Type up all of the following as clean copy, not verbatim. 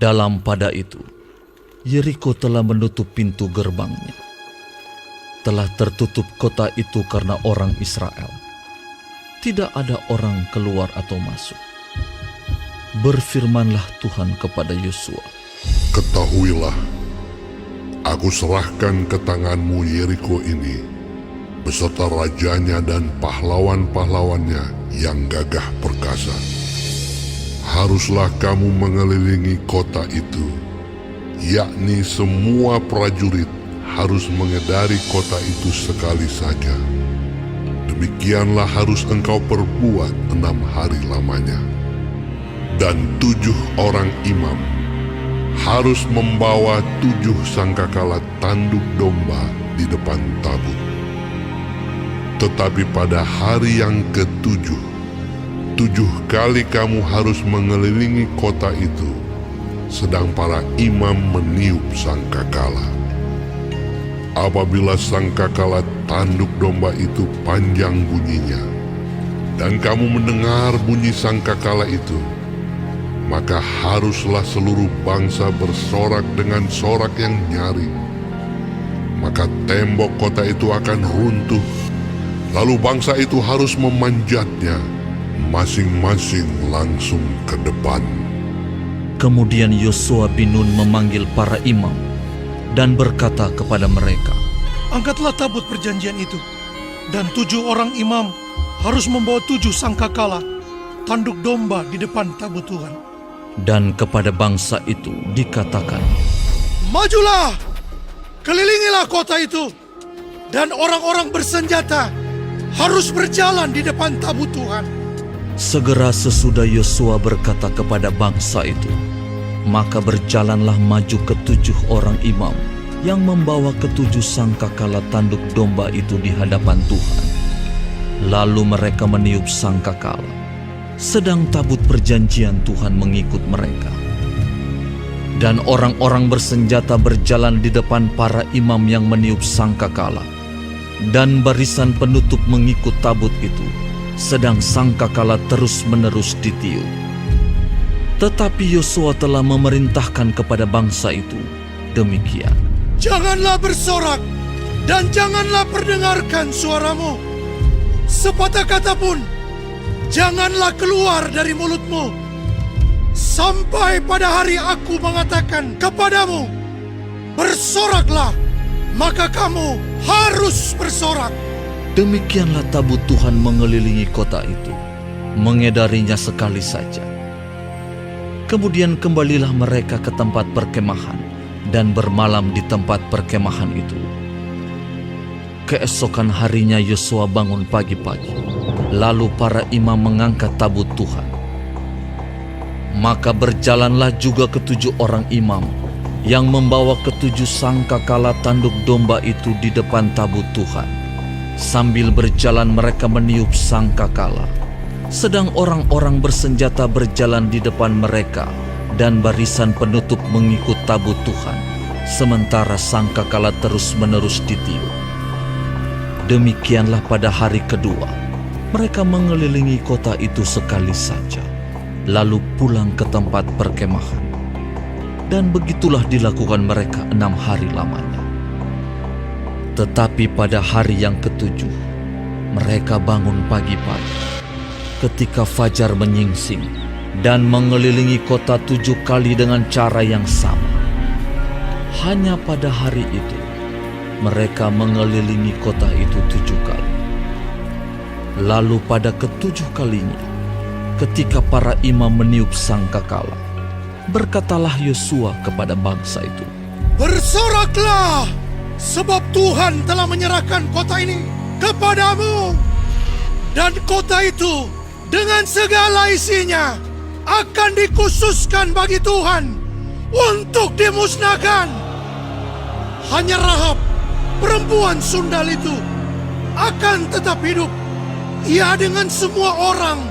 Dalam pada itu, Yeriko telah menutup pintu gerbangnya. Telah tertutup kota itu karena orang Israel. Tidak ada orang keluar atau masuk. Berfirmanlah Tuhan kepada Yosua, Ketahuilah, aku serahkan ke tanganmu Yeriko ini, beserta rajanya dan pahlawan-pahlawannya yang gagah perkasa. Haruslah kamu mengelilingi kota itu, yakni semua prajurit harus mengedari kota itu sekali saja. Demikianlah harus engkau perbuat 6 hari lamanya. Dan 7 orang imam harus membawa 7 sangkakala tanduk domba di depan tabut. Tetapi pada hari yang ke-7, 7 kali kamu harus mengelilingi kota itu, sedang para imam meniup sangkakala. Apabila sangkakala tanduk domba itu panjang bunyinya, dan kamu mendengar bunyi sangkakala itu, maka haruslah seluruh bangsa bersorak dengan sorak yang nyaring. Maka tembok kota itu akan runtuh, lalu bangsa itu harus memanjatnya, masing-masing langsung ke depan. Kemudian Yosua bin Nun memanggil para imam dan berkata kepada mereka, Angkatlah tabut perjanjian itu, dan 7 orang imam harus membawa 7 sangkakala tanduk domba di depan tabut Tuhan. Dan kepada bangsa itu dikatakan, Majulah, kelilingilah kota itu, dan orang-orang bersenjata harus berjalan di depan tabut Tuhan. segera sesudah Yosua berkata kepada bangsa itu, maka berjalanlah maju ke-7 orang imam yang membawa ke-7 sangkakala tanduk domba itu di hadapan Tuhan. Lalu mereka meniup sangkakala, sedang tabut perjanjian Tuhan mengikut mereka. Dan orang-orang bersenjata berjalan di depan para imam yang meniup sangkakala, dan barisan penutup mengikut tabut itu, sedang sangkakala terus-menerus ditiup. Tetapi Yosua telah memerintahkan kepada bangsa itu demikian, Janganlah bersorak, dan janganlah perdengarkan suaramu. Sepatah kata pun janganlah keluar dari mulutmu, sampai pada hari aku mengatakan kepadamu, bersoraklah, maka kamu harus bersorak. Demikianlah tabut Tuhan mengelilingi kota itu, mengedarinya sekali saja. Kemudian kembalilah mereka ke tempat perkemahan dan bermalam di tempat perkemahan itu. Keesokan harinya Yosua bangun pagi-pagi, lalu para imam mengangkat tabut Tuhan. Maka berjalanlah juga ke-7 orang imam yang membawa ke-7 sangkakala tanduk domba itu di depan tabut Tuhan. Sambil berjalan mereka meniup sangkakala, sedang orang-orang bersenjata berjalan di depan mereka, dan barisan penutup mengikut tabut Tuhan, sementara sangkakala terus-menerus ditiup. Demikianlah pada hari kedua, mereka mengelilingi kota itu sekali saja, lalu pulang ke tempat perkemahan. Dan begitulah dilakukan mereka 6 hari lamanya. Tetapi pada hari yang ke-7, mereka bangun pagi-pagi, ketika fajar menyingsing, dan mengelilingi kota 7 kali dengan cara yang sama. Hanya pada hari itu, mereka mengelilingi kota itu 7 kali. Lalu pada ke-7 kalinya, ketika para imam meniup sangkakala, berkatalah Yosua kepada bangsa itu, Bersoraklah, sebab Tuhan telah menyerahkan kota ini kepadamu. Dan kota itu dengan segala isinya akan dikhususkan bagi Tuhan untuk dimusnahkan. Hanya Rahab, perempuan sundal itu, akan tetap hidup. Ia dengan semua orang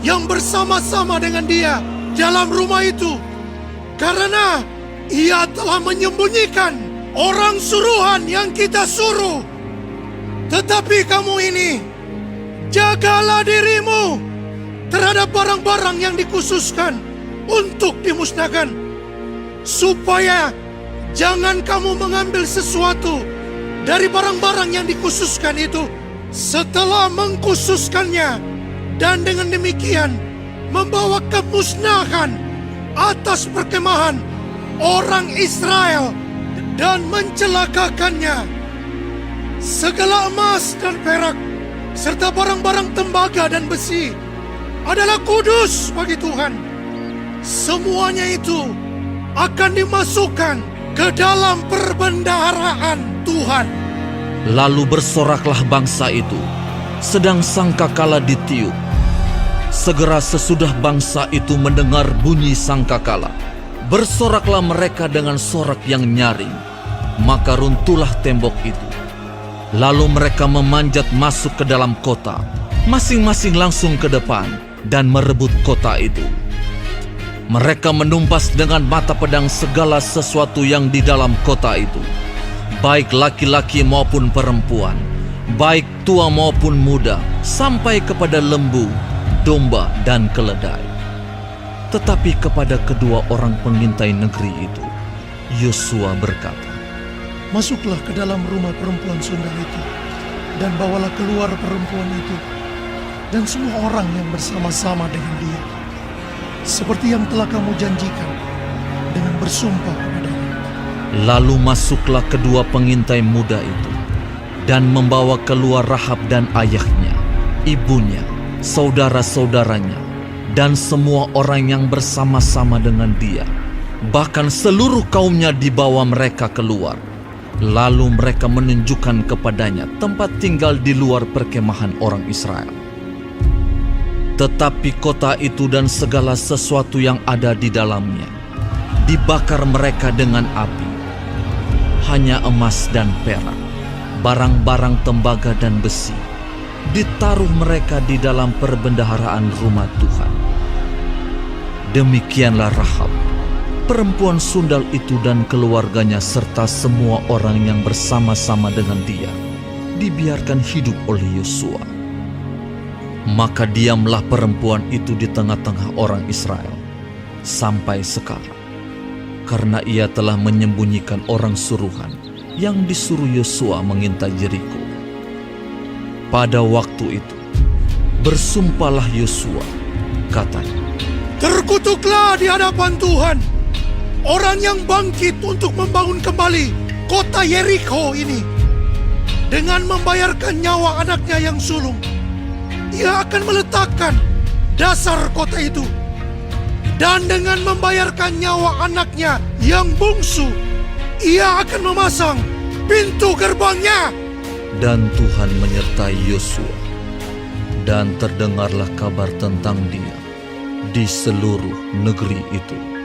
yang bersama-sama dengan dia dalam rumah itu, karena ia telah menyembunyikan orang suruhan yang kita suruh. Tetapi kamu ini, jagalah dirimu terhadap barang-barang yang dikhususkan untuk dimusnahkan, supaya jangan kamu mengambil sesuatu dari barang-barang yang dikhususkan itu setelah mengkhususkannya, dan dengan demikian membawa kemusnahan atas perkemahan orang Israel dan mencelakakannya. Segala emas dan perak serta barang-barang tembaga dan besi adalah kudus bagi Tuhan. Semuanya itu akan dimasukkan ke dalam perbendaharaan Tuhan. Lalu bersoraklah bangsa itu, sedang sangkakala ditiup. Segera sesudah bangsa itu mendengar bunyi sangkakala, bersoraklah mereka dengan sorak yang nyaring, maka runtuhlah tembok itu. Lalu mereka memanjat masuk ke dalam kota, masing-masing langsung ke depan dan merebut kota itu. Mereka menumpas dengan mata pedang segala sesuatu yang di dalam kota itu, baik laki-laki maupun perempuan, baik tua maupun muda, sampai kepada lembu, domba, dan keledai. Tetapi kepada kedua orang pengintai negeri itu, Yosua berkata, Masuklah ke dalam rumah perempuan sundal itu, dan bawalah keluar perempuan itu, dan semua orang yang bersama-sama dengan dia, seperti yang telah kamu janjikan dengan bersumpah kepadanya. Lalu masuklah kedua pengintai muda itu, dan membawa keluar Rahab dan ayahnya, ibunya, saudara-saudaranya, dan semua orang yang bersama-sama dengan dia. Bahkan seluruh kaumnya dibawa mereka keluar. Lalu mereka menunjukkan kepadanya tempat tinggal di luar perkemahan orang Israel. Tetapi kota itu dan segala sesuatu yang ada di dalamnya dibakar mereka dengan api. Hanya emas dan perak, barang-barang tembaga dan besi, ditaruh mereka di dalam perbendaharaan rumah Tuhan. Demikianlah Rahab, perempuan sundal itu dan keluarganya serta semua orang yang bersama-sama dengan dia dibiarkan hidup oleh Yosua. Maka diamlah perempuan itu di tengah-tengah orang Israel sampai sekarang, karena ia telah menyembunyikan orang suruhan yang disuruh Yosua mengintai Yeriko. Pada waktu itu bersumpahlah Yosua, katanya, Terkutuklah di hadapan Tuhan orang yang bangkit untuk membangun kembali kota Yeriko ini dengan membayarkan nyawa anaknya yang sulung. Ia akan meletakkan dasar kota itu, dan dengan membayarkan nyawa anaknya yang bungsu, ia akan memasang pintu gerbangnya. Dan Tuhan menyertai Yosua, dan terdengarlah kabar tentang dia di seluruh negeri itu.